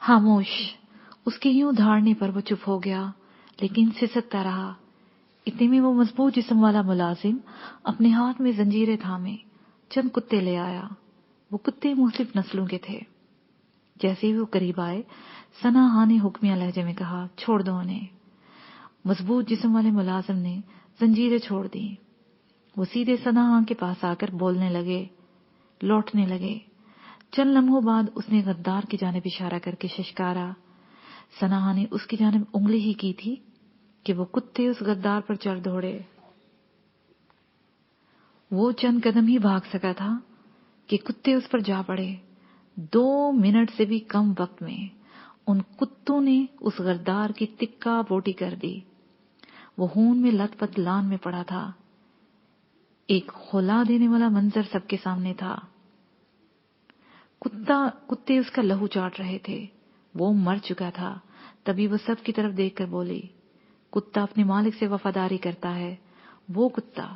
खामोश। उसके यूं धाड़ने पर वो चुप हो गया, लेकिन सिसकता रहा। इतने में वो मजबूत जिस्म वाला मुलाजिम अपने हाथ में जंजीरें थामे चंद कुत्ते ले आया। वो कुत्ते मुख्तलिफ नस्लों के थे। जैसे ही वो करीब आए, सना हां ने हुक्मिया लहजे में कहा, छोड़ दो उन्हें। मजबूत जिस्म वाले मुलाजिम ने जंजीरें छोड़ दी। वो सीधे सना हां के पास आकर बोलने लगे, लौटने लगे। चंद लम्हों बाद उसने गद्दार की जानिब इशारा करके शिशकारा। सना हां ने उसकी जानिब उंगली ही की थी कि वो कुत्ते उस गद्दार पर चढ़ दौड़े। वो चंद कदम ही भाग सका था कि कुत्ते उस पर जा पड़े। 2 मिनट से भी कम वक्त में उन कुत्तों ने उस गद्दार की तिक्का बोटी कर दी। वो खून में लथपथ लान में पड़ा था। एक खौला देने वाला मंजर सबके सामने था। कुत्ते उसका लहू चाट रहे थे। वो मर चुका था। तभी वो सब की तरफ देखकर बोली, कुत्ता अपने मालिक से वफादारी करता है। वो कुत्ता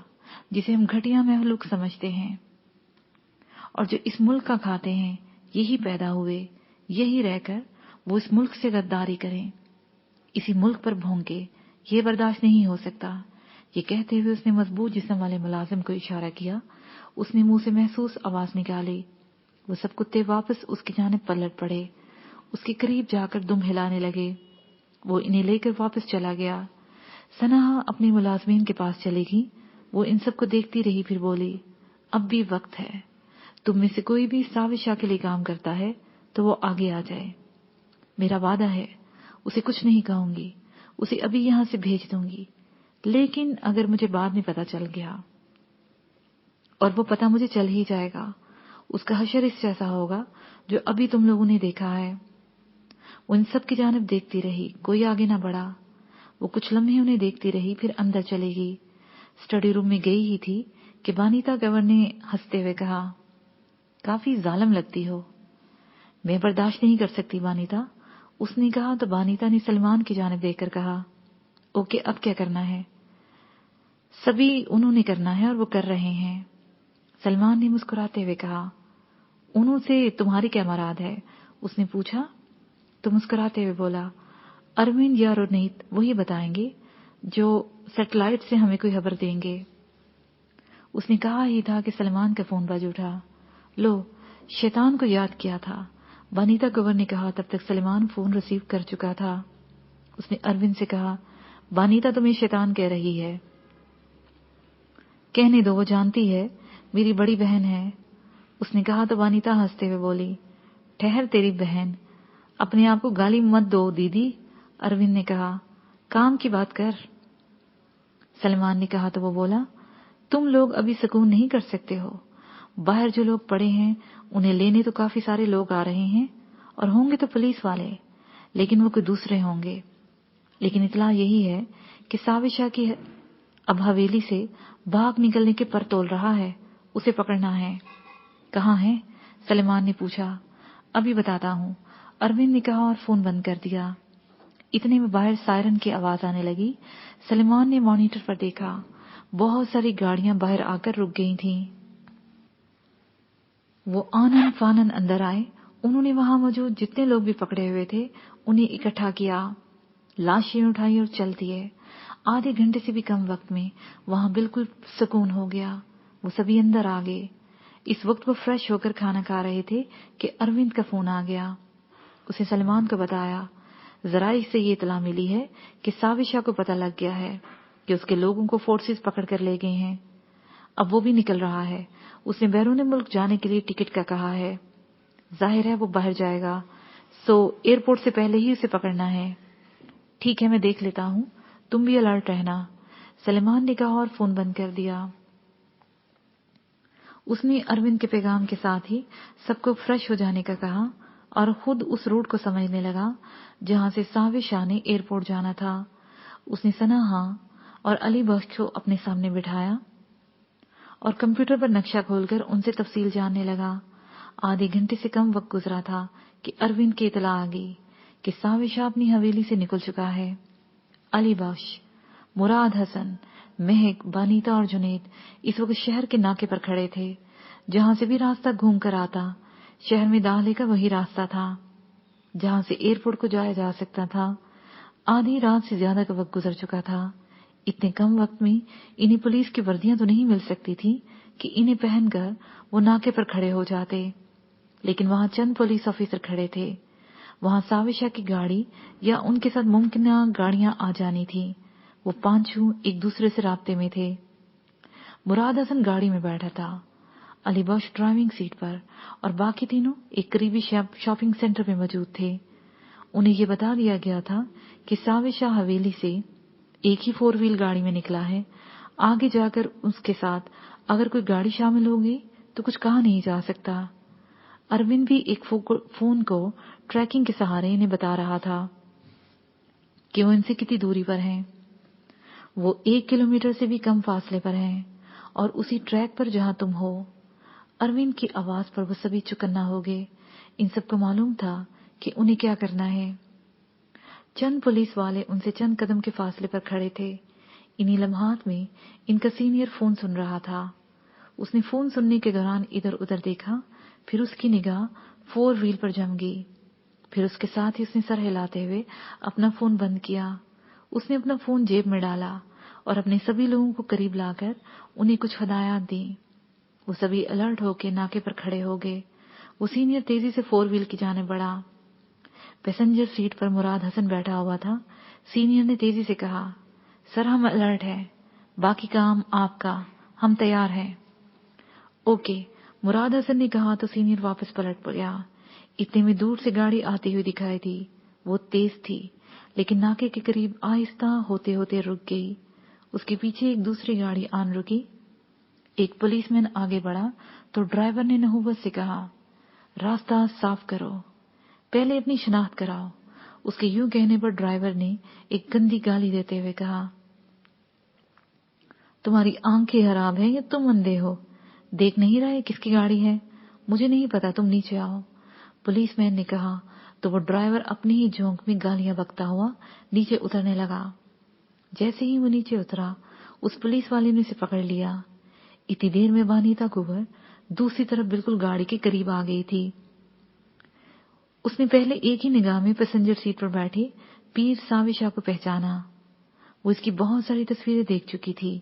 जिसे हम घटिया महलूक समझते हैं और जो इस मुल्क का खाते हैं, यही पैदा हुए, यही रहकर वो इस मुल्क से गद्दारी करें, इसी मुल्क पर भौंके, ये बर्दाश्त नहीं हो सकता। ये कहते हुए उसने मजबूत जिस्म वाले मुलाजिम को इशारा किया। उसने मुंह से महसूस आवाज निकाली। वो सब कुत्ते वापस उसकी जानिब पलट पड़े। उसके करीब जाकर दुम हिलाने लगे। वो इन्हें लेकर वापस चला गया। सना अपनी मुलाजमीन के पास चली गई। वो इन सब को देखती रही, फिर बोली, अब भी वक्त है। तुम में से कोई भी साविशा के लिए काम करता है तो वो आगे आ जाए। मेरा वादा है, उसे कुछ नहीं कहूंगी, उसे अभी यहां से भेज दूंगी। लेकिन अगर मुझे बाद में पता चल गया, और वो पता मुझे चल ही जाएगा, उसका हशर इस जैसा होगा जो अभी तुम लोगों ने देखा है। वो इन सब की जानिब देखती रही, कोई आगे ना बढ़ा। वो कुछ लम्हे उन्हें देखती रही, फिर अंदर चली गई। स्टडी रूम में गई ही थी कि बानीता गवर ने हंसते हुए कहा, काफी जालिम लगती हो। मैं बर्दाश्त नहीं कर सकती बानीता, उसने कहा। तो बानीता ने सलमान की जानिब देखकर कहा, ओके, अब क्या करना है? सभी उन्होंने करना है और वो कर रहे हैं। सलमान ने मुस्कुराते हुए कहा, उन्हों से तुम्हारी क्या मुराद है? उसने पूछा। तो मुस्कुराते हुए बोला, अरविंद या रोनीत वही बताएंगे जो सैटेलाइट से हमें कोई खबर देंगे। उसने कहा ही था कि सलमान का फोन बज उठा। लो, शैतान को याद किया था, बानीता गवर ने कहा। तब तक सलमान फोन रिसीव कर चुका था। उसने अरविंद से कहा, बानीता तुम्हें शैतान कह रही है। कहने दो, वो जानती है, मेरी बड़ी बहन है। उसने कहा। तो बानीता हंसते हुए बोली, ठहर, तेरी बहन, अपने आप को गाली मत दो दीदी। अरविंद ने कहा, काम की बात कर। सलमान ने कहा। तो वो बोला, तुम लोग अभी सुकून नहीं कर सकते हो। बाहर जो लोग पड़े हैं उन्हें लेने तो काफी सारे लोग आ रहे हैं, और होंगे तो पुलिस वाले, लेकिन वो कोई दूसरे होंगे। लेकिन इतला यही है कि साविशा की अब हवेली से भाग निकलने के पर तोल रहा है, उसे पकड़ना है। कहाँ है? सलमान ने पूछा। अभी बताता हूँ, अरविंद ने कहा और फोन बंद कर दिया। इतने में बाहर सायरन की आवाज आने लगी। सलमान ने मॉनिटर पर देखा, बहुत सारी गाड़ियां बाहर आकर रुक गई थीं। वो आनन फानन अंदर आए। उन्होंने वहां मौजूद जितने लोग भी पकड़े हुए थे उन्हें इकट्ठा किया, लाशें उठाई और चल दिए। आधे घंटे से भी कम वक्त में वहां बिल्कुल सुकून हो गया। वो सभी अंदर आ गए। इस वक्त वो फ्रेश होकर खाना खा रहे थे कि अरविंद का फोन आ गया। उसे सलमान को बताया, जराई से ये इतला मिली है कि साविशा को पता लग गया है कि उसके लोगों को फोर्सेस पकड़ कर ले गए हैं। अब वो भी निकल रहा है। उसने बैरून मुल्क जाने के लिए टिकट का कहा है। जाहिर है वो बाहर जाएगा, सो एयरपोर्ट से पहले ही उसे पकड़ना है। ठीक है, मैं देख लेता हूँ, तुम भी अलर्ट रहना, सलमान ने कहा और फोन बंद कर दिया। उसने अरविंद के पैगाम के साथ ही सबको फ्रेश हो जाने का कहा और खुद उस रूट को समझने लगा जहां से साविशा ने एयरपोर्ट जाना था। उसने सनाहा और अली बख्श को अपने सामने बिठाया और कंप्यूटर पर नक्शा खोलकर उनसे तफसील जानने लगा। आधे घंटे से कम वक्त गुजरा था कि अरविंद की इतला आ गई कि साविशा अपनी हवेली से निकल चुका है। अली बख्श, मुराद हसन, महक, बानीता और जुनैद इस वक्त शहर के नाके पर खड़े थे। जहां से भी रास्ता घूम कर आता, शहर में दाखिले का वही रास्ता था। जहां से एयरपोर्ट को जाया जा सकता था। आधी रात से ज्यादा का वक्त गुजर चुका था। इतने कम वक्त में इन्हें पुलिस की वर्दियां तो नहीं मिल सकती थी कि इन्हें पहनकर वो नाके पर खड़े हो जाते, लेकिन वहां चंद पुलिस ऑफिसर खड़े थे। वहां साविशा की गाड़ी या उनके साथ मुमकिन गाड़ियां आ जानी थी। वो पांचों एक दूसरे से राब्ते में थे। मुराद हसन गाड़ी में बैठा था, अली बख्श ड्राइविंग सीट पर, और बाकी तीनों एक करीबी शॉपिंग सेंटर में मौजूद थे। उन्हें ये बता दिया गया था कि साविशा हवेली से एक ही 4 व्हील गाड़ी में निकला है। आगे जाकर उसके साथ अगर कोई गाड़ी शामिल होगी तो कुछ कहा नहीं जा सकता। अरविंद भी एक फोन को ट्रैकिंग के सहारे इन्हें बता रहा था कि वो इनसे कितनी दूरी पर हैं। वो 1 किलोमीटर से भी कम फासले पर हैं और उसी ट्रैक पर जहां तुम हो। अरविंद की आवाज पर वो सभी चौकन्ना हो गए। इन सबको मालूम था कि उन्हें क्या करना है। चंद पुलिस वाले उनसे चंद कदम के फासले पर खड़े थे। इन्हीं लम्हात में इनका सीनियर फोन सुन रहा था। उसने फोन सुनने के दौरान इधर उधर देखा, फिर उसकी निगाह 4 व्हील पर जम गई। फिर उसके साथ ही उसने सर हिलाते हुए अपना फोन बंद किया। उसने अपना फोन जेब में डाला और अपने सभी लोगों को करीब लाकर उन्हें कुछ हदायत दी। वो सभी अलर्ट होकर नाके पर खड़े हो गए। वो सीनियर तेजी से 4 व्हील की जाने बढ़ा। पैसेंजर सीट पर मुराद हसन बैठा हुआ था। सीनियर ने तेजी से कहा, सर हम अलर्ट हैं, बाकी काम आपका, हम तैयार हैं। ओके, मुराद हसन ने कहा तो सीनियर वापस पलट गया। इतने में दूर से गाड़ी आती हुई दिखाई दी। वो तेज थी, लेकिन नाके के करीब आहिस्ता होते होते रुक गई। उसके पीछे एक दूसरी गाड़ी आन रुकी। एक पुलिसमैन आगे बढ़ा तो ड्राइवर ने नहुवत से कहा, रास्ता साफ करो, पहले अपनी शिनाख्त कराओ। उसके यूं कहने पर ड्राइवर ने एक गंदी गाली देते हुए कहा, तुम्हारी आंखें खराब है या तुम अंधे हो? देख नहीं रहे किसकी गाड़ी है? मुझे नहीं पता, तुम नीचे आओ। पुलिसमैन ने कहा तो वो ड्राइवर अपनी ही झोंक में गालियां बकता हुआ नीचे उतरने लगा। जैसे ही वो नीचे उतरा, उस पुलिस वाले ने उसे पकड़ लिया। इतनी देर में वानिता कुंवर दूसरी तरफ बिल्कुल गाड़ी के करीब आ गई थी। उसने पहले एक ही निगाह में पैसेंजर सीट पर बैठी पीर साविशा को पहचाना। वो इसकी बहुत सारी तस्वीरें देख चुकी थी।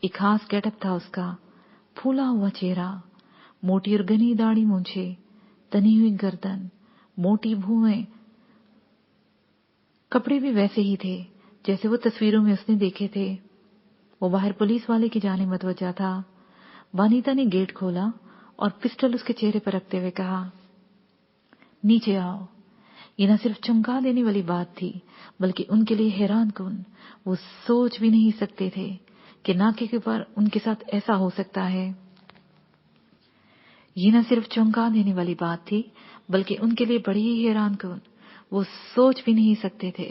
एक खास गेटअप था उसका, फूला हुआ चेहरा, मोटी और घनी दाढ़ी मूंछे, तनी हुई गर्दन, मोटी भुएं। कपड़े भी वैसे ही थे जैसे वो तस्वीरों में उसने देखे थे। वो बाहर पुलिस वाले की जाने मतवजा था। वानिता ने गेट खोला और पिस्टल उसके चेहरे पर रखते हुए कहा, नीचे आओ। ये न सिर्फ चमका देने वाली बात थी, बल्कि उनके लिए हैरान कुन। वो सोच भी नहीं सकते थे कि नाके के ऊपर उनके साथ ऐसा हो सकता है। ये न सिर्फ चमका देने वाली बात थी, बल्कि उनके लिए बड़ी ही हैरान कुन। वो सोच भी नहीं सकते थे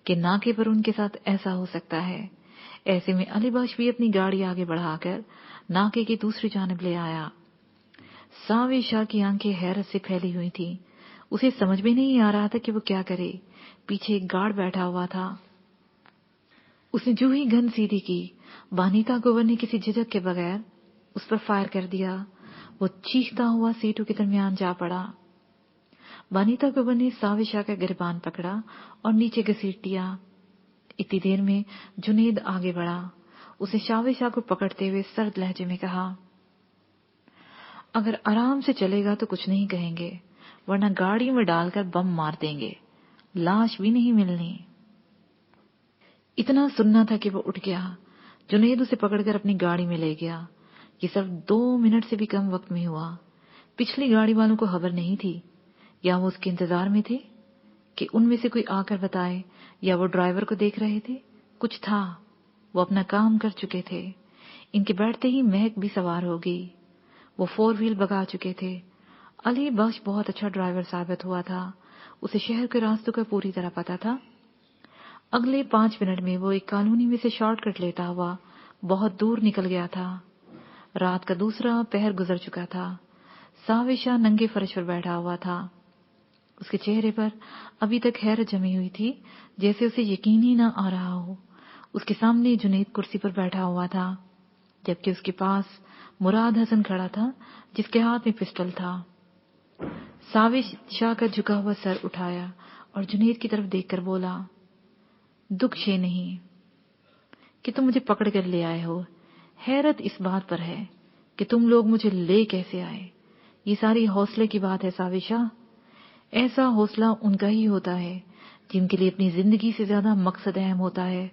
कि नाके पर उनके साथ ऐसा हो सकता है। ऐसे में अली बख्श भी अपनी गाड़ी आगे बढ़ाकर नाके की दूसरी जानिब ले आया। साविशा की आंखें हैरत से फैली हुई थी। उसे समझ में नहीं आ रहा था कि वो क्या करे। पीछे एक गार्ड बैठा हुआ था। उसने जो ही गन सीधी की, वानिता कुंवर ने किसी झिझक के बगैर उस पर फायर कर दिया। वो चीखता हुआ सीटों के दरमियान जा पड़ा। वानिता कुंवर ने साविशा का गिरबान पकड़ा और नीचे घसीट दिया। इतनी देर में जुनेद आगे बढ़ा। उसने साविशा को पकड़ते हुए सर्द लहजे में कहा, अगर आराम से चलेगा तो कुछ नहीं कहेंगे, वरना गाड़ी में डालकर बम मार देंगे, लाश भी नहीं मिलनी। इतना सुनना था कि वो उठ गया। जुनेद उसे पकड़कर अपनी गाड़ी में ले गया। ये सिर्फ 2 मिनट से भी कम वक्त में हुआ। पिछली गाड़ी वालों को खबर नहीं थी, या वो उसके इंतजार में थे कि उनमें से कोई आकर बताए, या वो ड्राइवर को देख रहे थे। कुछ था, वो अपना काम कर चुके थे। इनके बैठते ही महक भी सवार हो गई। वो 4 व्हील भगा चुके थे। अली बख्श बहुत अच्छा ड्राइवर साबित हुआ था। उसे शहर के रास्तों का पूरी तरह पता था। अगले 5 मिनट में वो एक कॉलोनी में से शॉर्टकट लेता हुआ बहुत दूर निकल गया था। रात का दूसरा पहर गुजर चुका था। साविशा नंगे फर्श पर बैठा हुआ था। उसके चेहरे पर अभी तक हैरत जमी हुई थी, जैसे उसे यकीन ही न आ रहा हो। उसके सामने जुनेद कुर्सी पर बैठा हुआ था, जबकि उसके पास मुराद हसन खड़ा था, जिसके हाथ में पिस्टल था। साविश शाह का झुका हुआ सर उठाया और जुनैद की तरफ देखकर बोला, दुख ये नहीं कि तुम मुझे पकड़ कर ले आए हो, हैरत इस बात पर है कि तुम लोग मुझे ले कैसे आए। ये सारी हौसले की बात है साविशा। ऐसा हौसला उनका ही होता है जिनके लिए अपनी जिंदगी से ज्यादा मकसद अहम होता है।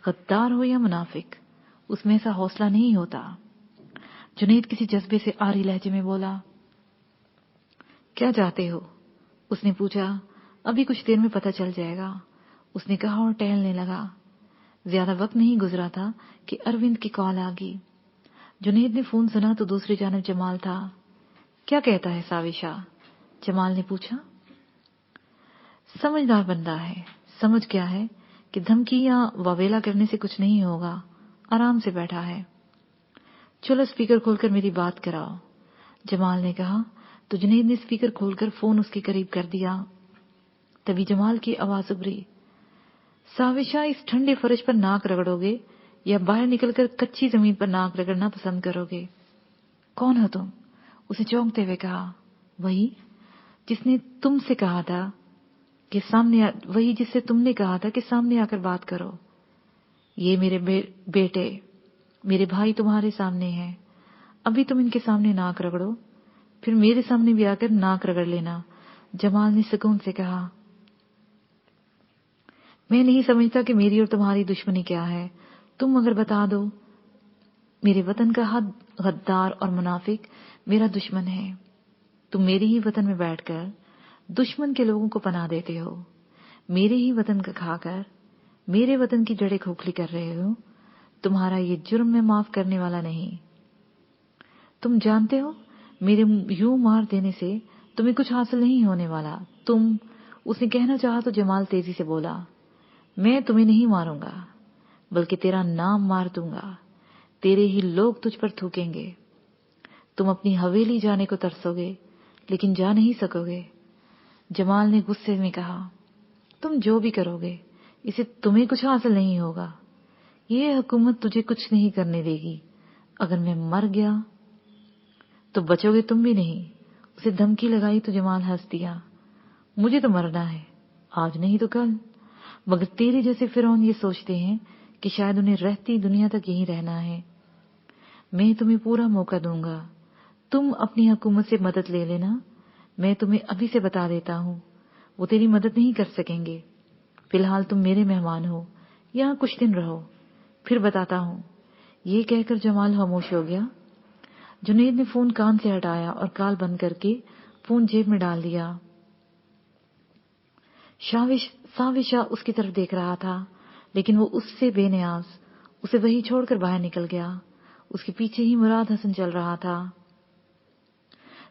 गद्दार हो या मुनाफिक, उसमें ऐसा हौसला नहीं होता। जुनैद किसी जज्बे से आरी लहजे में बोला, क्या चाहते हो? उसने पूछा। अभी कुछ देर में पता चल जाएगा, उसने कहा और टहलने लगा। ज्यादा वक्त नहीं गुजरा था कि अरविंद की कॉल आ गई। जुनैद ने फोन सुना तो दूसरी जानब जमाल था। क्या कहता है साविशा? जमाल ने पूछा। समझदार बंदा है, समझ गया है कि धमकी या वावेला करने से कुछ नहीं होगा, आराम से बैठा है। चलो स्पीकर खोलकर मेरी बात कराओ, जमाल ने कहा तो जुनैद ने स्पीकर खोलकर फोन उसके करीब कर दिया। तभी जमाल की आवाज उभरी, साविशा, इस ठंडे फर्श पर नाक रगड़ोगे या बाहर निकलकर कच्ची जमीन पर नाक रगड़ना पसंद करोगे? कौन हो तुम? उसे चौंकते हुए कहा। वही जिसने तुमसे कहा था कि वही जिससे तुमने कहा था कि सामने आकर बात करो। ये मेरे बेटे, मेरे भाई तुम्हारे सामने हैं। अभी तुम इनके सामने नाक रगड़ो, फिर मेरे सामने भी आकर नाक रगड़ लेना, जमाल ने सुकून से कहा। मैं नहीं समझता कि मेरी और तुम्हारी दुश्मनी क्या है। तुम अगर बता दो। मेरे वतन का हद गद्दार और मुनाफिक मेरा दुश्मन है। तुम मेरे ही वतन में बैठकर दुश्मन के लोगों को पनाह देते हो। मेरे ही वतन का खाकर मेरे वतन की जड़ें खोखली कर रहे हो। तुम्हारा ये जुर्म मैं माफ करने वाला नहीं। तुम जानते हो मेरे यूं मार देने से तुम्हें कुछ हासिल नहीं होने वाला। उसने कहना चाहा तो जमाल तेजी से बोला, मैं तुम्हें नहीं मारूंगा, बल्कि तेरा नाम मार दूंगा। तेरे ही लोग तुझ पर थूकेंगे। तुम अपनी हवेली जाने को तरसोगे, लेकिन जा नहीं सकोगे। जमाल ने गुस्से में कहा, तुम जो भी करोगे इसे तुम्हें कुछ हासिल नहीं होगा। ये हुकूमत तुझे कुछ नहीं करने देगी। अगर मैं मर गया तो बचोगे तुम भी नहीं। उसे धमकी लगाई तो जमाल हंस दिया। मुझे तो मरना है, आज नहीं तो कल, मगर तेरे जैसे फिरौन ये सोचते हैं कि शायद उन्हें रहती दुनिया तक यहीं रहना है। मैं तुम्हें पूरा मौका दूंगा। तुम अपनी हुकूमत से मदद ले लेना। मैं तुम्हें अभी से बता देता हूँ, वो तेरी मदद नहीं कर सकेंगे। फिलहाल तुम मेरे मेहमान हो, यहाँ कुछ दिन रहो, फिर बताता हूँ। ये कहकर जमाल खामोश हो गया। जुनैद ने फोन कान से हटाया और कॉल बंद करके फोन जेब में डाल दिया। साविशा उसकी तरफ देख रहा था, लेकिन वो उससे बेनियाज उसे वही छोड़कर बाहर निकल गया। उसके पीछे ही मुराद हसन चल रहा था।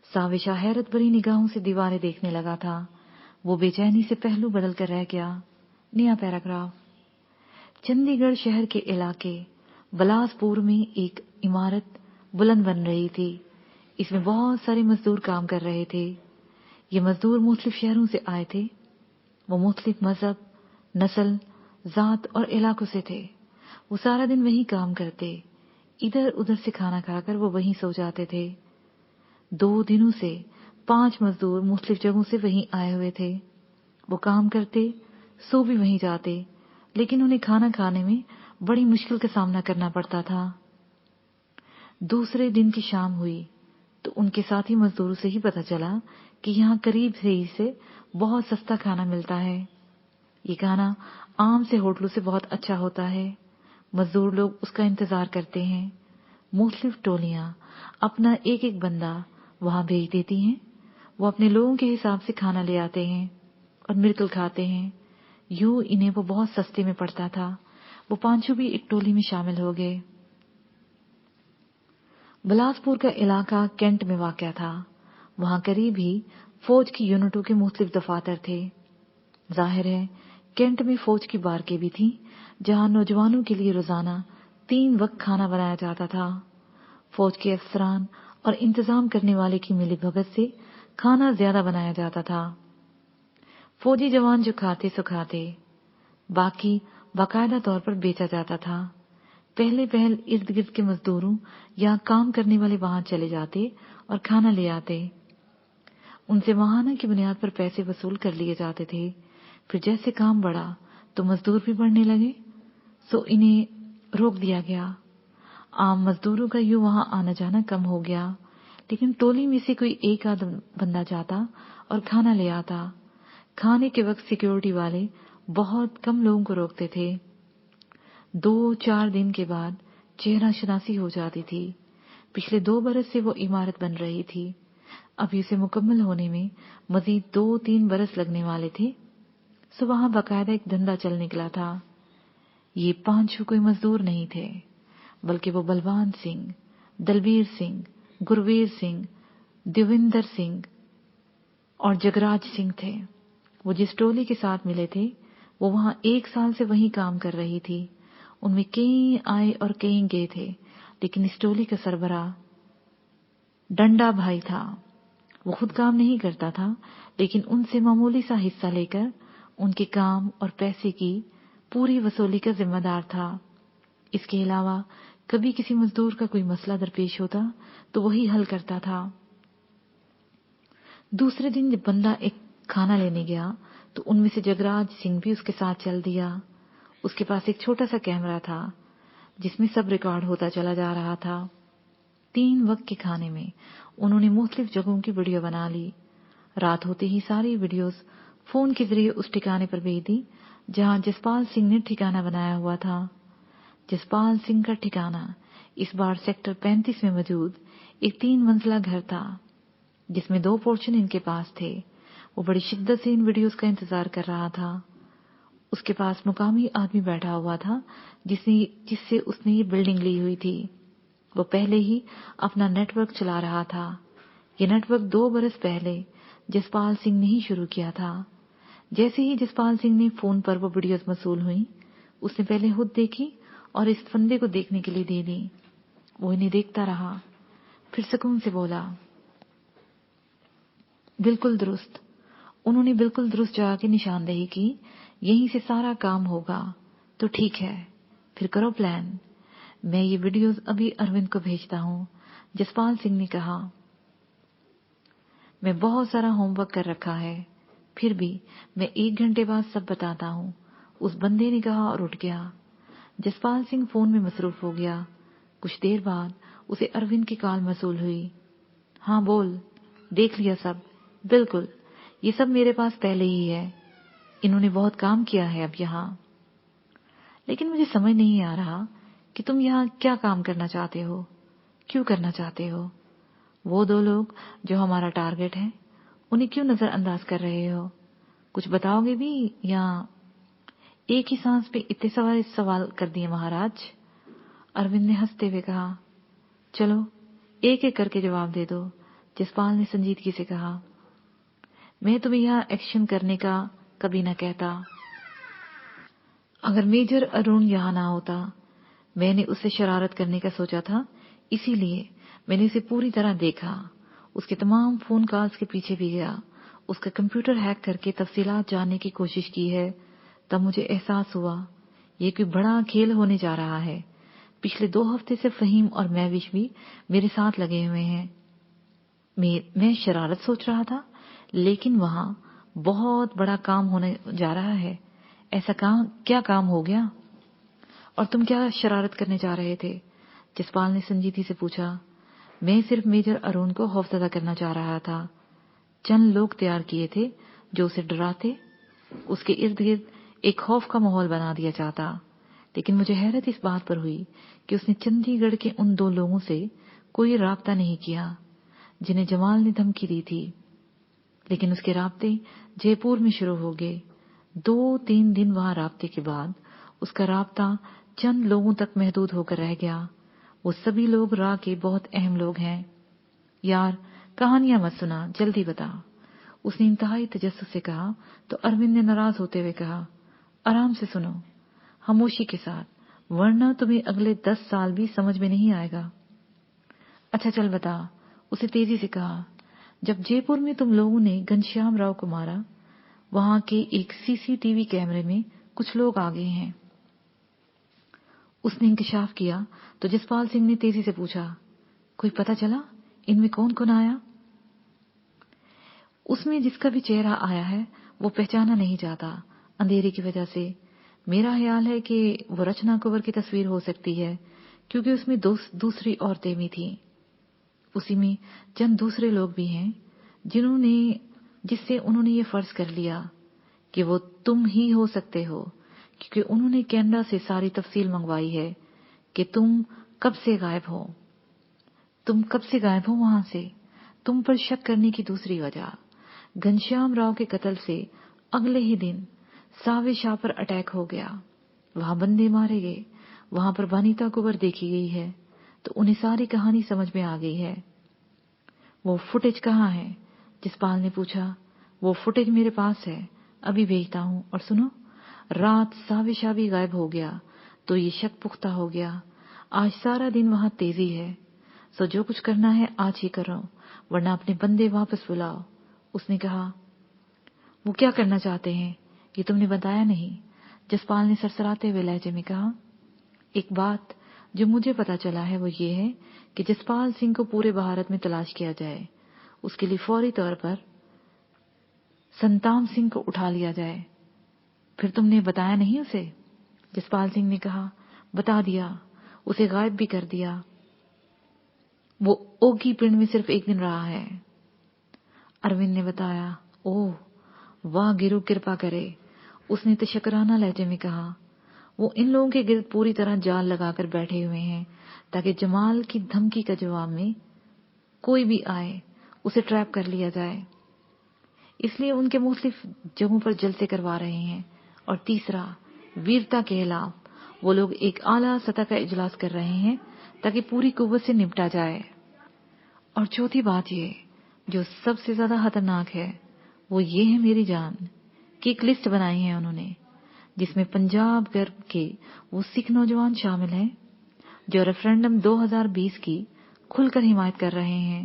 साविशा हैरत भरी निगाहों से दीवारें देखने लगा था। वो बेचैनी से पहलू बदल कर रह गया। नया पैराग्राफ। चंडीगढ़ शहर के इलाके बलासपुर में एक इमारत बुलंद बन रही थी। इसमें बहुत सारे मजदूर काम कर रहे थे। ये मजदूर मुख्तलिफ शहरों से आए थे। वो मुख्तलिफ मजहब, नस्ल, जात और इलाकों से थे। वो सारा दिन वही काम करते। इधर उधर से खाना खाकर वो वहीं सो जाते थे। 2 दिनों से 5 मजदूर मुख्तलिफ जगहों से वहीं आए हुए थे। वो काम करते, सो भी वहीं जाते, लेकिन उन्हें खाना खाने में बड़ी मुश्किल का सामना करना पड़ता था। दूसरे दिन की शाम हुई तो उनके साथी मजदूरों से ही पता चला कि यहाँ करीब से बहुत सस्ता खाना मिलता है। ये खाना आम से होटलों से बहुत अच्छा होता है। मजदूर लोग उसका इंतजार करते हैं। मुख्तलिफ टोलियां अपना एक एक बंदा वहां भेज देती हैं। वो अपने लोगों के हिसाब से खाना ले आते हैं और मिलकर खाते हैं। यूं इन्हें वो बहुत सस्ते में पड़ता था। वो पांचों भी एक टोली में शामिल हो गए। बिलासपुर का इलाका कैंट में वाक़या था। वहां करीब ही फौज की यूनिटों के मुख्तलिफ दफातर थे। जाहिर है कैंट में फौज की बारकें भी थीं, जहां नौजवानों के लिए रोजाना 3 वक्त खाना बनाया जाता था। फौज के अफसरान और इंतजाम करने वाले की मिलीभगत से खाना ज्यादा बनाया जाता था। फौजी जवान जो खाते सो खाते, बाकी बाकायदा तौर पर बेचा जाता था। पहल इर्द गिर्द के मजदूरों या काम करने वाले वहां चले जाते और खाना ले आते। ان سے ماہانہ کی بنیاد پر پیسے وصول کر لیے جاتے تھے. پھر جیسے کام بڑھا تو مزدور بھی بڑھنے لگے، سو انہیں روک دیا گیا. عام مزدوروں کا یوں وہاں آنا جانا کم ہو گیا، لیکن ٹولی میں سے کوئی ایک آدھ بندہ جاتا اور کھانا لے آتا. کھانے کے وقت سیکیورٹی والے بہت کم لوگوں کو روکتے تھے. 2-4 دن کے بعد چہرہ شناسی ہو جاتی تھی. پچھلے 2 برس سے وہ عمارت بن رہی تھی، ابھی اسے مکمل ہونے میں مزید 2-3 برس لگنے والے تھے. سو وہاں باقاعدہ ایک دھندا چل نکلا تھا. یہ 5 کوئی مزدور نہیں تھے، بلکہ وہ بلوان سنگھ، دلبیر سنگھ، گرویر سنگھ، دیویندر سنگھ اور جگراج سنگھ تھے. وہ جس ٹولی کے ساتھ ملے تھے وہ وہاں 1 سال سے وہیں کام کر رہی تھی. ان میں کئی آئے اور کئی گئے تھے، لیکن اس ٹولی کا سربراہ ڈنڈا بھائی تھا. وہ خود کام نہیں کرتا تھا، لیکن ان سے معمولی سا حصہ لے کر ان کے کام اور پیسے کی پوری وصولی کا ذمہ دار تھا. اس کے علاوہ کبھی کسی مزدور کا کوئی مسئلہ درپیش ہوتا تو وہی حل کرتا تھا. دوسرے دن جب بندہ ایک کھانا لینے گیا تو ان میں سے جگراج سنگھ بھی اس کے ساتھ چل دیا. اس کے پاس ایک چھوٹا سا کیمرہ تھا جس میں سب ریکارڈ ہوتا چلا جا رہا تھا. 3 وقت کے کھانے میں انہوں نے مختلف جگہوں کی ویڈیو بنا لی. رات ہوتے ہی ساری ویڈیوز فون کے ذریعے اس ٹھکانے پر بھیج دی جہاں جسپال سنگھ نے ٹھکانہ بنایا ہوا تھا. جسپال سنگھ کا ٹھکانہ اس بار سیکٹر 35 میں موجود ایک 3 منزلہ گھر تھا جس میں 2 پورشن ان کے پاس تھے. وہ بڑی شدت سے ان ویڈیوز کا انتظار کر رہا تھا. اس کے پاس مقامی آدمی بیٹھا ہوا تھا جس سے اس نے یہ بلڈنگ لی ہوئی تھی. وہ پہلے ہی اپنا نیٹ ورک چلا رہا تھا. یہ نیٹ ورک 2 برس پہلے جسپال سنگھ نے ہی شروع کیا تھا. جیسے ہی جسپال سنگھ نے فون پر وہ ویڈیوز موصول ہوئی، اس نے پہلے خود دیکھی اور اس فندے کو دیکھنے کے لیے دے دی. وہ انہیں دیکھتا رہا، پھر سکون سے بولا، بالکل درست. انہوں نے بالکل درست جگہ کی نشاندہی کی. یہیں سے سارا کام ہوگا. تو ٹھیک ہے، پھر کرو پلان. میں یہ ویڈیوز ابھی اروند کو بھیجتا ہوں. جسپال سنگھ نے کہا، میں بہت سارا ہوم ورک کر رکھا ہے، پھر بھی میں 1 گھنٹے بعد سب بتاتا ہوں. اس بندے نے کہا اور اٹھ گیا. جسپال سنگھ فون میں مصروف ہو گیا. کچھ دیر بعد اسے اروند کی کال موصول ہوئی. ہاں بول. دیکھ لیا سب. بالکل، یہ سب میرے پاس پہلے ہی ہے. انہوں نے بہت کام کیا ہے اب یہاں. لیکن مجھے سمجھ نہیں آ رہا کہ تم یہاں کیا کام کرنا چاہتے ہو، کیوں کرنا چاہتے ہو. وہ 2 لوگ جو ہمارا ٹارگٹ ہیں انہیں کیوں نظر انداز کر رہے ہو؟ کچھ بتاؤ گے بھی یا ایک ہی سانس پہ اتنے سارے سوال کر دیے مہاراج؟ اروند نے ہنستے ہوئے کہا، چلو ایک ایک کر کے جواب دے دو. جسپال نے سنجیدگی سے کہا، میں تمہیں یہاں ایکشن کرنے کا کبھی نہ کہتا. اگر میجر ارون یہاں نہ ہوتا، میں نے اس سے شرارت کرنے کا سوچا تھا، اسی لیے میں نے اسے پوری طرح دیکھا. اس کے تمام فون کالز کے پیچھے بھی گیا، اس کا کمپیوٹر ہیک کر کے تفصیلات جاننے کی کوشش کی ہے. تب مجھے احساس ہوا یہ کوئی بڑا کھیل ہونے جا رہا ہے. پچھلے 2 ہفتے سے فہیم اور مہوش بھی میرے ساتھ لگے ہوئے ہیں. میں شرارت سوچ رہا تھا، لیکن وہاں بہت بڑا کام ہونے جا رہا ہے. ایسا کیا کام ہو گیا؟ اور تم کیا شرارت کرنے جا رہے تھے؟ جسپال نے سنجیدگی سے پوچھا. میں صرف میجر ارون کو خوفزدہ کرنا چاہ رہا تھا. چند لوگ تیار کیے تھے جو اسے ڈراتے، اس کے ارد گرد ایک خوف کا ماحول بنا دیا جاتا. لیکن مجھے حیرت اس بات پر ہوئی کہ اس نے چندی گڑھ کے ان 2 لوگوں سے کوئی رابطہ نہیں کیا جنہیں جمال نے دھمکی دی تھی. لیکن اس کے رابطے جے پور میں شروع ہو گئے. 2-3 دن وہاں رابطے کے بعد اس کا رابطہ چند لوگوں تک محدود ہو کر رہ گیا. وہ سبھی لوگ راہ کے بہت اہم لوگ ہیں. یار کہانیاں مت سنا، جلدی بتا. اس نے انتہائی تجسس سے کہا تو اروند نے ناراض ہوتے ہوئے کہا، آرام سے سنو، خاموشی کے ساتھ، ورنہ تمہیں اگلے 10 سال بھی سمجھ میں نہیں آئے گا. اچھا چل بتا. اسے تیزی سے کہا، جب جے پور میں تم لوگوں نے گھنشیام راؤ کو مارا، وہاں کے ایک CCTV کیمرے میں کچھ لوگ آ گئے ہیں. اس نے انکشاف کیا تو جسپال سنگھ نے تیزی سے پوچھا، کوئی پتہ چلا ان میں کون کون آیا؟ اس میں جس کا بھی چہرہ آیا ہے وہ پہچانا نہیں جاتا اندھیرے کی وجہ سے۔ میرا خیال ہے کہ وہ رچنا کور کی تصویر ہو سکتی ہے، کیونکہ اس میں دوسری عورتیں بھی تھیں۔ اسی میں چند دوسرے لوگ بھی ہیں جس سے انہوں نے یہ فرض کر لیا کہ وہ تم ہی ہو سکتے ہو، کیونکہ انہوں نے کینیڈا سے ساری تفصیل منگوائی ہے کہ تم کب سے غائب ہو وہاں سے۔ تم پر شک کرنے کی دوسری وجہ، گھنشیام راؤ کے قتل سے اگلے ہی دن ساوے شاہ پر اٹیک ہو گیا، وہاں بندے مارے گئے، وہاں پر بانیتا کور دیکھی گئی ہے، تو انہیں ساری کہانی سمجھ میں آ گئی ہے۔ وہ فوٹیج کہاں ہے؟ جسپال نے پوچھا۔ وہ فوٹیج میرے پاس ہے، ابھی بھیجتا ہوں۔ اور سنو، رات ساوے شاہ بھی غائب ہو گیا تو یہ شک پختہ ہو گیا۔ آج سارا دن وہاں تیزی ہے، سو جو کچھ کرنا ہے آج ہی کرو، ورنہ اپنے بندے واپس بلاؤ۔ اس نے کہا، وہ کیا کرنا چاہتے ہیں یہ تم نے بتایا نہیں؟ جسپال نے سرسراتے ہوئے لہجے میں کہا۔ ایک بات جو مجھے پتا چلا ہے وہ یہ ہے کہ جسپال سنگھ کو پورے بھارت میں تلاش کیا جائے، اس کے لیے فوری طور پر سنتام سنگھ کو اٹھا لیا جائے۔ پھر تم نے بتایا نہیں اسے؟ جسپال سنگھ نے کہا، بتا دیا، اسے غائب بھی کر دیا۔ وہ اوگی پنڈ میں صرف ایک دن رہا ہے۔ اروند نے بتایا۔ اوہ واہ، گرو کرپا کرے، اس نے تشکرانہ لہجے میں کہا۔ وہ ان لوگوں کے گرد پوری طرح جال لگا کر بیٹھے ہوئے ہیں تاکہ جمال کی دھمکی کا جواب میں کوئی بھی آئے اسے ٹریپ کر لیا جائے، اس لیے ان کے مختلف جگہوں پر جلسے کروا رہے ہیں۔ اور تیسرا، ویرتا کے خلاف وہ لوگ ایک اعلیٰ سطح کا اجلاس کر رہے ہیں تاکہ پوری قوت سے نپٹا جائے۔ اور چوتھی بات یہ جو سب سے زیادہ خطرناک ہے وہ یہ ہے میری جان کہ ایک لسٹ بنائی ہے انہوں نے، جس میں پنجاب گرب کے وہ سکھ نوجوان شامل ہیں جو ریفرنڈم 2020 کی کھل کر حمایت کر رہے ہیں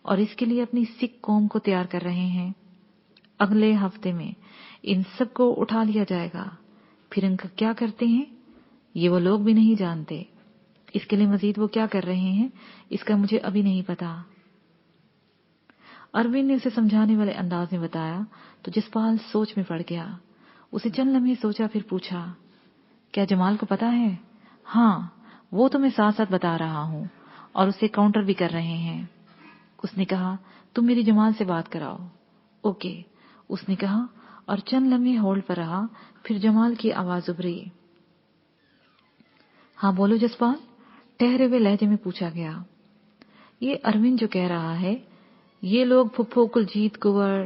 اور اس کے لیے اپنی سکھ قوم کو تیار کر رہے ہیں۔ اگلے ہفتے میں ان سب کو اٹھا لیا جائے گا، پھر ان کا کیا کرتے ہیں یہ وہ لوگ بھی نہیں جانتے۔ اس کے لیے مزید وہ کیا کر رہے ہیں اس کا مجھے ابھی نہیں پتا۔ اروند نے اسے سمجھانے والے انداز میں بتایا تو جسپال سوچ میں پڑ گیا۔ اسے چند لمحے سوچا، پھر پوچھا، کیا جمال کو پتا ہے؟ ہاں، وہ تو میں ساتھ ساتھ بتا رہا ہوں اور اسے کاؤنٹر بھی کر رہے ہیں۔ اس نے کہا، تم میری جمال سے بات کراؤ۔ اوکے، اس نے کہا اور چند لمحے ہولڈ پر رہا، پھر جمال کی آواز ابھری۔ ہاں بولو جسپال، ٹھہرے ہوئے لہجے میں پوچھا گیا۔ یہ اروند جو کہہ رہا ہے، یہ لوگ پھپھو کلجیت کنور،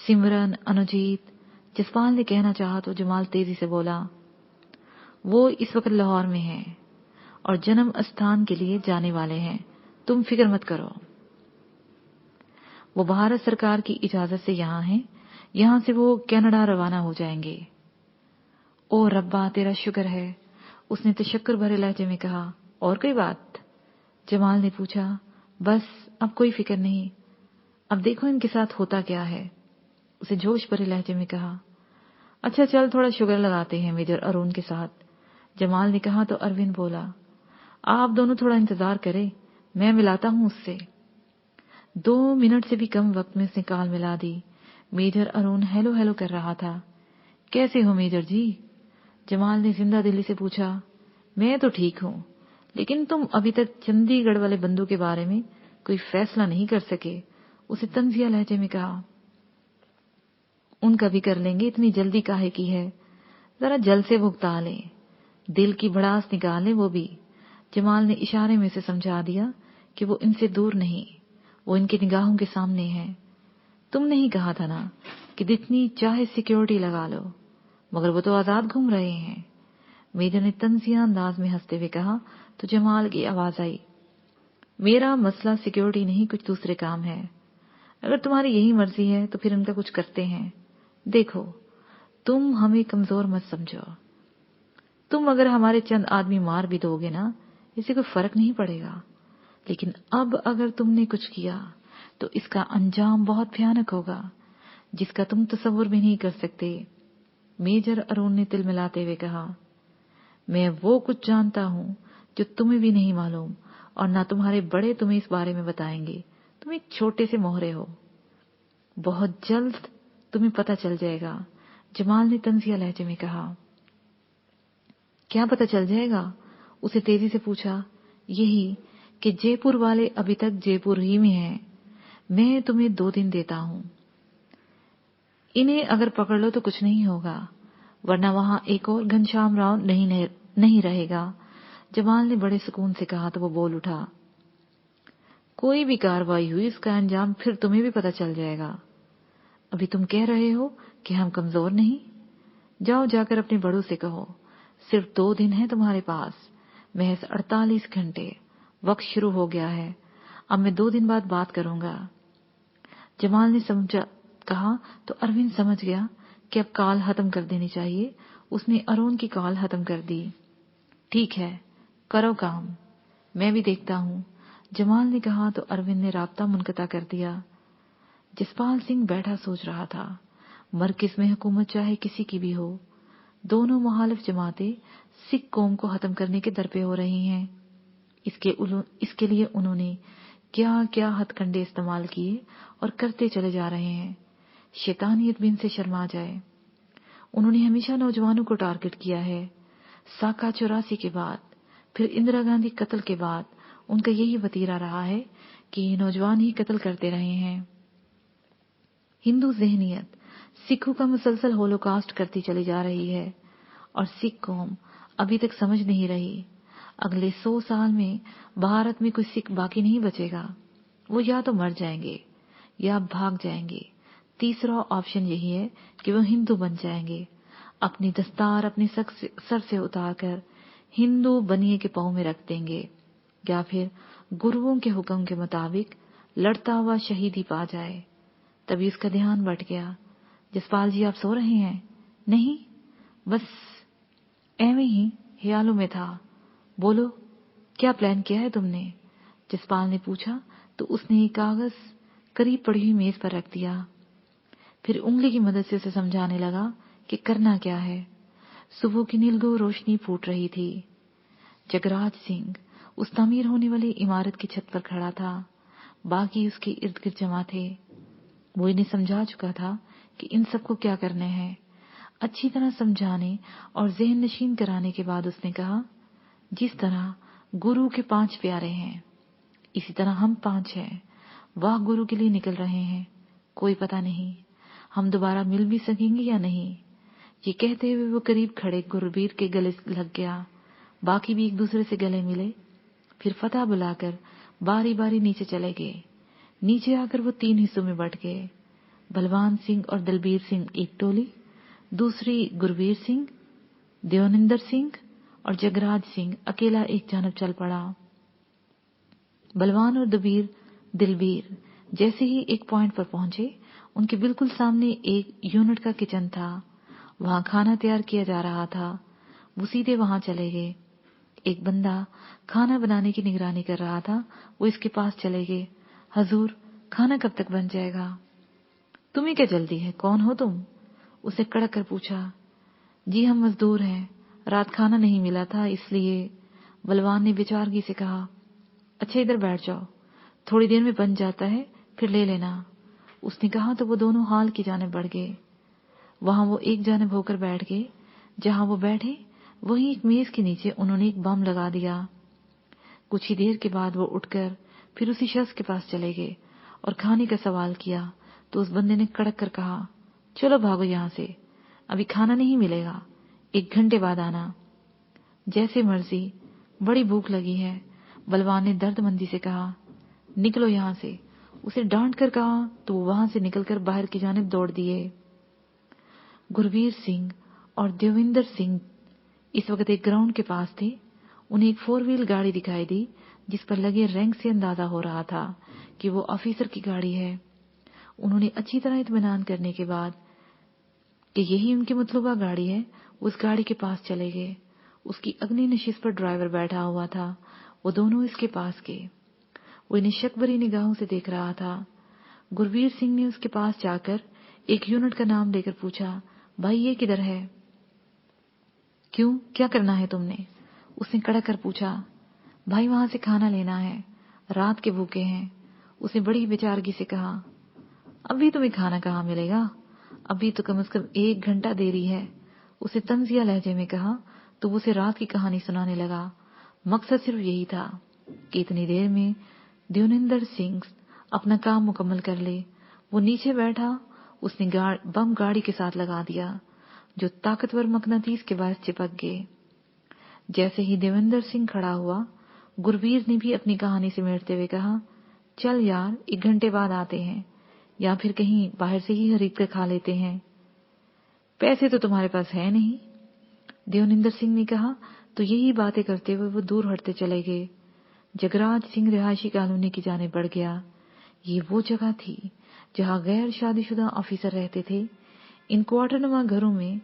سمرن، انوجیت، جسپال نے کہنا چاہا تو جمال تیزی سے بولا، وہ اس وقت لاہور میں ہیں اور جنم استھان کے لیے جانے والے ہیں، تم فکر مت کرو۔ وہ بھارت سرکار کی اجازت سے یہاں ہیں، یہاں سے وہ کینیڈا روانہ ہو جائیں گے۔ او ربا، تیرا شکر ہے، اس نے تشکر بھرے لہجے میں کہا۔ اور کوئی بات؟ جمال نے پوچھا۔ بس اب کوئی فکر نہیں، اب دیکھو ان کے ساتھ ہوتا کیا ہے، اسے جوش بھرے لہجے میں کہا۔ اچھا چل، تھوڑا شوگر لگاتے ہیں میجر ارون کے ساتھ، جمال نے کہا تو اروند بولا، آپ دونوں تھوڑا انتظار کریں، میں ملاتا ہوں اس سے۔ 2 منٹ سے بھی کم وقت میں اس نے کال ملا دی۔ میجر ارون ہیلو ہیلو کر رہا تھا۔ کیسے ہو میجر جی؟ جمال نے زندہ دلی سے پوچھا۔ میں تو ٹھیک ہوں، لیکن تم ابھی تک چندی گڑھ والے بندوں کے بارے میں کوئی فیصلہ نہیں کر سکے، اسے طنزیہ لہجے میں کہا۔ ان کا بھی کر لیں گے، اتنی جلدی کاہے کی ہے، ذرا جل سے بھگتا لیں، دل کی بھڑاس نکالیں وہ بھی۔ جمال نے اشارے میں سے سمجھا دیا کہ وہ ان سے دور نہیں، وہ ان کے نگاہوں کے سامنے ہے۔ تم نہیں کہا تھا نا کہ جتنی چاہے سیکیورٹی لگا لو، مگر وہ تو آزاد گھوم رہے ہیں، میجر نے طنزیہ انداز میں ہنستے ہوئے کہا تو جمال کی آواز آئی، میرا مسئلہ سیکیورٹی نہیں، کچھ دوسرے کام ہے، اگر تمہاری یہی مرضی ہے تو پھر ان کا کچھ کرتے ہیں۔ دیکھو، تم ہمیں کمزور مت سمجھو، تم اگر ہمارے چند آدمی مار بھی دو گے نا، اسے کوئی فرق نہیں پڑے گا، لیکن اب اگر تم نے کچھ کیا تو اس کا انجام بہت بھیانک ہوگا، جس کا تم تصور بھی نہیں کر سکتے۔ میجر ارون نے تل ملاتے ہوئے کہا، میں وہ کچھ جانتا ہوں جو تمہیں بھی نہیں معلوم، اور نہ تمہارے بڑے تمہیں اس بارے میں بتائیں گے، تم ایک چھوٹے سے مہرے ہو۔ بہت جلد تمہیں پتہ چل جائے گا، جمال نے طنزیہ لہجے میں کہا۔ کیا پتہ چل جائے گا؟ اسے تیزی سے پوچھا۔ یہی کہ جے پور والے ابھی تک جے پور ہی میں ہیں، میں تمہیں 2 دن دیتا ہوں، انہیں اگر پکڑ لو تو کچھ نہیں ہوگا، ورنہ وہاں ایک اور گھنشیام راؤ نہیں رہے گا۔ جمال نے بڑے سکون سے کہا تو وہ بول اٹھا، کوئی بھی کارروائی ہوئی اس کا انجام پھر تمہیں بھی پتہ چل جائے گا۔ ابھی تم کہہ رہے ہو کہ ہم کمزور نہیں؟ جاؤ جا کر اپنے بڑوں سے کہو، صرف 2 دن ہیں تمہارے پاس، محض 48 گھنٹے، وقت شروع ہو گیا ہے، اب میں 2 دن بعد بات کروں گا۔ جمال نے سمجھا کہا تو اروند سمجھ گیا کہ اب کال ختم کر دینی چاہیے۔ اس نے ارون کی کال ختم کر دی۔ ٹھیک ہے، کرو کام، میں بھی دیکھتا ہوں، جمال نے کہا تو اروند نے رابطہ منقطع کر دیا۔ جسپال سنگھ بیٹھا سوچ رہا تھا، مرکز میں حکومت چاہے کسی کی بھی ہو، دونوں مخالف جماعتیں سکھ قوم کو ختم کرنے کے درپے ہو رہی ہیں۔ اس کے لیے انہوں نے کیا کیا ہتھ کنڈے استعمال کیے اور کرتے چلے جا رہے ہیں، شیطانیت بھی ان سے شرما جائے۔ انہوں نے ہمیشہ نوجوانوں کو ٹارگٹ کیا ہے۔ ساکا 84 کے بعد، پھر اندرا گاندھی قتل کے بعد ان کا یہی وتیرہ رہا ہے کہ یہ نوجوان ہی قتل کرتے رہے ہیں۔ ہندو ذہنیت سکھوں کا مسلسل ہولوکاسٹ کرتی چلی جا رہی ہے، اور سکھ قوم ابھی تک سمجھ نہیں رہی۔ اگلے 100 سال میں بھارت میں کوئی سکھ باقی نہیں بچے گا، وہ یا تو مر جائیں گے یا بھاگ جائیں گے۔ تیسرا آپشن یہی ہے کہ وہ ہندو بن جائیں گے، اپنی دستار اپنے سر سے اتار کر ہندو بنیے کے پاؤں میں رکھ دیں گے، یا پھر گروؤں کے حکم کے مطابق لڑتا ہوا شہیدی پا جائے۔ تبھی اس کا دھیان بٹ گیا۔ جسپال جی، آپ سو رہے ہیں؟ نہیں، بس ایویں ہی خیالوں میں تھا۔ بولو، کیا پلان کیا ہے تم نے؟ جسپال نے پوچھا تو اس نے ایک کاغذ قریب پڑی ہوئی میز پر رکھ دیا، پھر انگلی کی مدد سے اسے سمجھانے لگا کہ کرنا کیا ہے۔ صبح کی نیلگو روشنی پھوٹ رہی تھی۔ جگراج سنگھ اس تعمیر ہونے والی عمارت کی چھت پر کھڑا تھا، باقی اس کے ارد گرد جمع تھے۔ وہ انہیں سمجھا چکا تھا کہ ان سب کو کیا کرنے ہیں۔ اچھی طرح سمجھانے اور ذہن نشین کرانے کے بعد اس نے کہا، جس طرح گرو کے 5 پیارے ہیں، اسی طرح ہم 5 ہیں، واہ گرو کے لیے نکل رہے ہیں۔ کوئی پتہ نہیں ہم دوبارہ مل بھی سکیں گے یا نہیں۔ یہ کہتے ہوئے وہ قریب کھڑے گربیر کے گلے لگ گیا۔ باقی بھی ایک دوسرے سے گلے ملے، پھر فتح بلا کر باری باری نیچے چلے گئے۔ نیچے آ کر وہ 3 حصوں میں بٹ گئے۔ بلوان سنگھ اور دلبیر سنگھ ایک ٹولی، دوسری گربیر سنگھ، دیونندر سنگھ اور جگراج سنگھ اکیلا ایک جانب چل پڑا۔ بلوان اور دلبیر جیسے ہی ایک پوائنٹ پر پہنچے، ان کے بالکل سامنے ایک یونٹ کا کچن تھا، وہاں کھانا تیار کیا جا رہا تھا۔ وہ سیدھے وہاں چلے گئے۔ ایک بندہ کھانا بنانے کی نگرانی کر رہا تھا، وہ اس کے پاس چلے گئے۔ حضور، کھانا کب تک بن جائے گا؟ تمہیں کیا جلدی ہے، کون ہو تم؟ اسے کڑک کر پوچھا۔ جی ہم مزدور ہیں، رات کھانا نہیں ملا تھا اس لیے۔ بلوان نے بیچارگی سے کہا۔ اچھا ادھر بیٹھ جاؤ، تھوڑی دیر میں بن جاتا ہے، پھر لے لینا۔ اس نے کہا تو وہ دونوں ہال کی جانب بڑھ گئے۔ وہاں وہ ایک جانب ہو کر بیٹھ گئے۔ جہاں وہ بیٹھے وہیں ایک میز کے نیچے انہوں نے ایک بم لگا دیا۔ کچھ ہی دیر کے بعد وہ اٹھ کر پھر اسی شخص کے پاس چلے گئے اور کھانے کا سوال کیا تو اس بندے نے کڑک کر کہا، چلو بھاگو یہاں سے، ابھی کھانا نہیں ملے گا، 1 گھنٹے بعد آنا۔ جیسے مرضی، بڑی بھوک لگی ہے، بلوان نے درد مندی سے کہا۔ نکلو یہاں سے، اسے ڈانٹ کر کہا تو وہ وہاں سے نکل کر باہر کی جانب دوڑ دیے۔ گربیر سنگھ اور دیوندر سنگھ اس وقت ایک گراؤنڈ کے پاس تھے۔ انہیں ایک 4 وہیل گاڑی دکھائی دی جس پر لگے رینک سے اندازہ ہو رہا تھا کہ وہ آفیسر کی گاڑی ہے۔ انہوں نے اچھی طرح اطمینان کرنے کے بعد کہ یہی ان کی مطلوبہ گاڑی ہے، اس گاڑی کے پاس چلے گئے۔ اس کی اگلی نشست پر ڈرائیور بیٹھا ہوا تھا۔ وہ دونوں اس کے پاس گئے۔ وہ انہیں شک بھری نگاہوں سے دیکھ رہا تھا۔ گربیر سنگھ نے اس کے پاس جا کر ایک یونٹ کا نام لے کر پوچھا، بھائی یہ کدھر ہے؟ کیوں، کیا کرنا ہے تم نے؟ اس نے کڑک کر پوچھا۔ بھائی وہاں سے کھانا لینا ہے، رات کے بھوکے ہیں، اس نے بڑی بیچارگی سے کہا۔ अभी तुम्हें खाना कहाँ मिलेगा, अभी तो कम से कम 1 घंटा देरी है, उसे तंजिया लहजे में कहा तो उसे रात की कहानी सुनाने लगा। मकसद सिर्फ यही था कि इतनी देर में देवनिंदर सिंह अपना काम मुकम्मल कर ले। वो नीचे बैठा, उसने बम गाड़ी के साथ लगा दिया, जो ताकतवर मकनातीस के बायस चिपक गए। जैसे ही देवेंद्र सिंह खड़ा हुआ, गुरवीर ने भी अपनी कहानी सिमटते हुए कहा, चल यार 1 घंटे बाद आते हैं, या फिर कहीं बाहर से ही खरीद कर खा लेते हैं। पैसे तो तुम्हारे पास है नहीं, देवनिंदर सिंह ने कहा। तो यही बातें करते हुए वो दूर हटते चले गए। जगराज सिंह रिहायशी कॉलोनी की जाने बढ़ गया। ये वो जगह थी जहां गैर शादीशुदा ऑफिसर रहते थे। इन क्वार्टरनुमा घरों में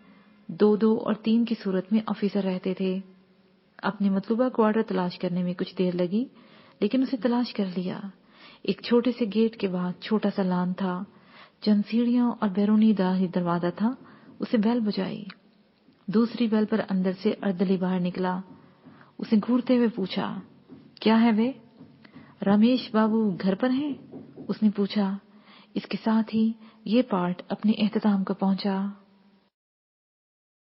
2-2 और 3 की सूरत में ऑफिसर रहते थे। अपने मतलूबा क्वार्टर तलाश करने में कुछ देर लगी, लेकिन उसे तलाश कर लिया। एक छोटे से गेट के बाद छोटा सा लॉन था, चंद सीढ़ियां और बैरूनी दरवाजा था। उसे बेल बजाई। दूसरी बेल पर अंदर से अर्दली बाहर निकला। उसे घूरते हुए पूछा, क्या है वे? रमेश बाबू घर पर हैं? उसने पूछा। इसके साथ ही ये पार्ट अपने एख्तिताम को पहुंचा।